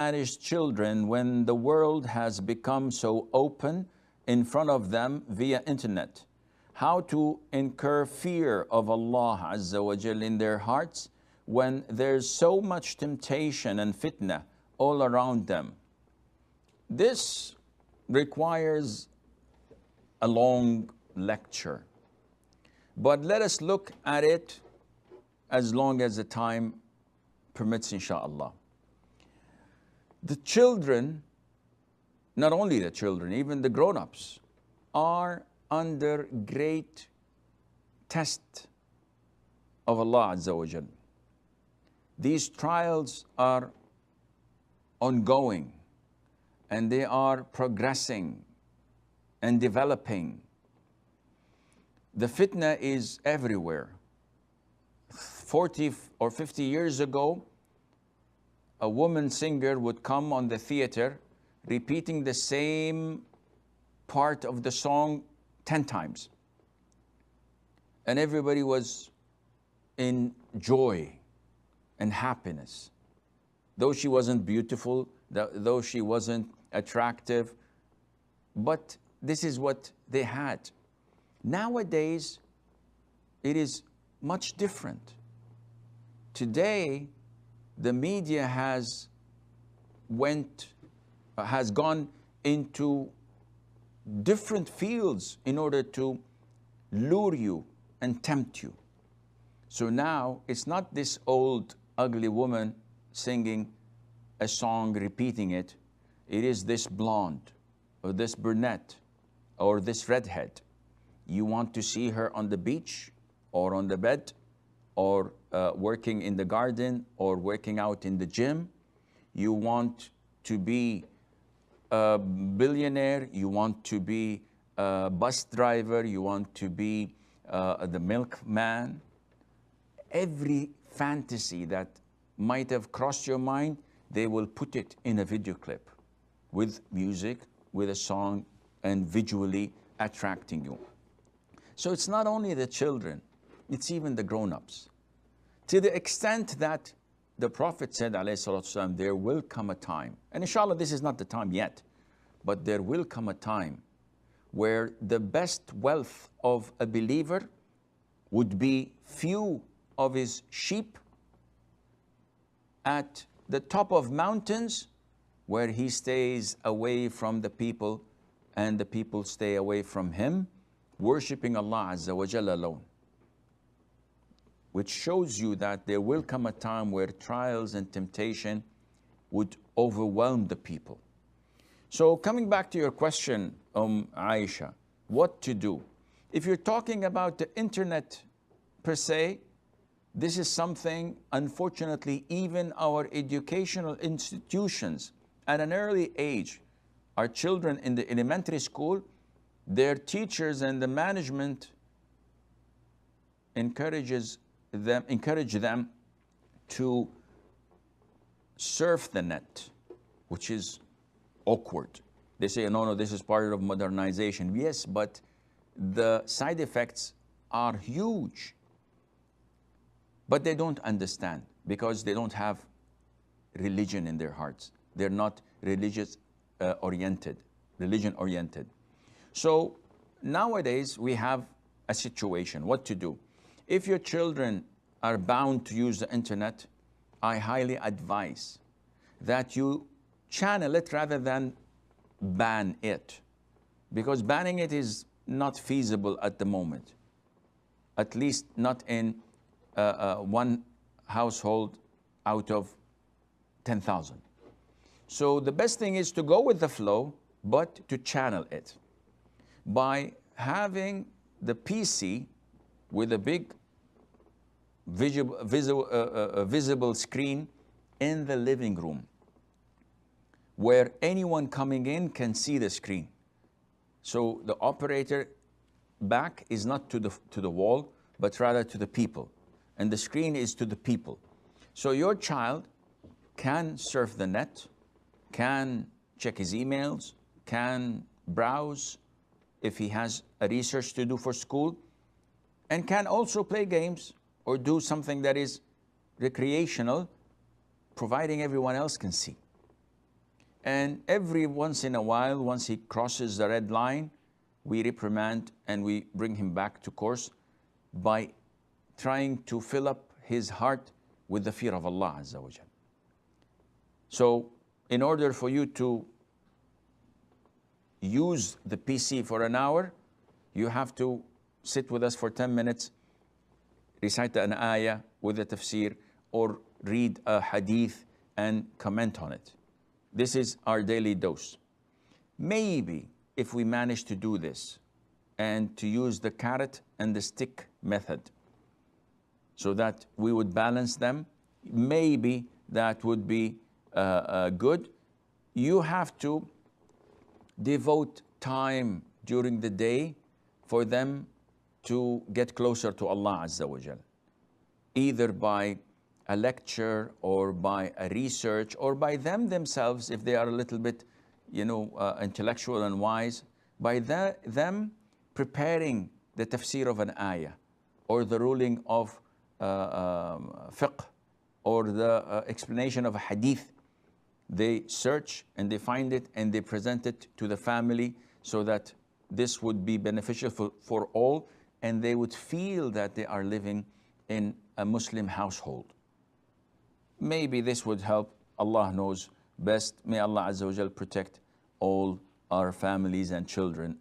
manage children when the world has become so open in front of them via internet? How to incur fear of Allah Azza wa Jal in their hearts when there's so much temptation and fitna all around them? This requires a long lecture, but let us look at it as long as the time permits, inshallah. The children, not only the children, even the grown-ups, are under great test of Allah Azza wa Jal. These trials are ongoing and they are progressing and developing. The fitna is everywhere. 40 or 50 years ago, a woman singer would come on the theater repeating the same part of the song 10 times. And everybody was in joy and happiness. Though she wasn't beautiful, though she wasn't attractive, but this is what they had. Nowadays, it is much different. Today, the media has gone into different fields in order to lure you and tempt you. So now it's not this old ugly woman singing a song, repeating it. It is this blonde or this brunette or this redhead. You want to see her on the beach or on the bed or working in the garden or working out in the gym. You want to be a billionaire, you want to be a bus driver, you want to be the milkman. Every fantasy that might have crossed your mind, they will put it in a video clip with music, with a song, and visually attracting you. So it's not only the children, it's even the grown-ups. To the extent that the Prophet said, alayhi salatu wasalam, there will come a time, and inshallah this is not the time yet, but there will come a time where the best wealth of a believer would be few of his sheep at the top of mountains where he stays away from the people and the people stay away from him, worshipping Allah Azza wa Jalla alone. Which shows you that there will come a time where trials and temptation would overwhelm the people. So coming back to your question, Aisha, what to do? If you're talking about the internet per se, this is something, unfortunately, even our educational institutions at an early age, our children in the elementary school, their teachers and the management encourage them to surf the net, which is awkward. They say, no, this is part of modernization. Yes, but the side effects are huge. But they don't understand because they don't have religion in their hearts. They're not religion oriented. So nowadays we have a situation, what to do. If your children are bound to use the internet, I highly advise that you channel it rather than ban it, because banning it is not feasible at the moment, at least not in one household out of 10,000. So the best thing is to go with the flow, but to channel it by having the PC with a big visible screen in the living room where anyone coming in can see the screen. So the operator back is not to the wall, but rather to the people. And the screen is to the people. So your child can surf the net, can check his emails, can browse if he has a research to do for school, and can also play games or do something that is recreational, providing everyone else can see. And every once in a while, once he crosses the red line, we reprimand and we bring him back to course by trying to fill up his heart with the fear of Allah Azza wa Jal. So in order for you to use the PC for an hour, you have to sit with us for 10 minutes, recite an ayah with a tafsir, or read a hadith and comment on it. This is our daily dose. Maybe if we manage to do this and to use the carrot and the stick method so that we would balance them, maybe that would be good. You have to devote time during the day for them to get closer to Allah Azza wa Jal, either by a lecture or by a research or by them themselves, if they are a little bit, intellectual and wise, by them preparing the tafsir of an ayah or the ruling of fiqh or the explanation of a hadith. They search and they find it and they present it to the family so that this would be beneficial for all, and they would feel that they are living in a Muslim household. Maybe this would help. Allah knows best. May Allah Azza wa Jal protect all our families and children.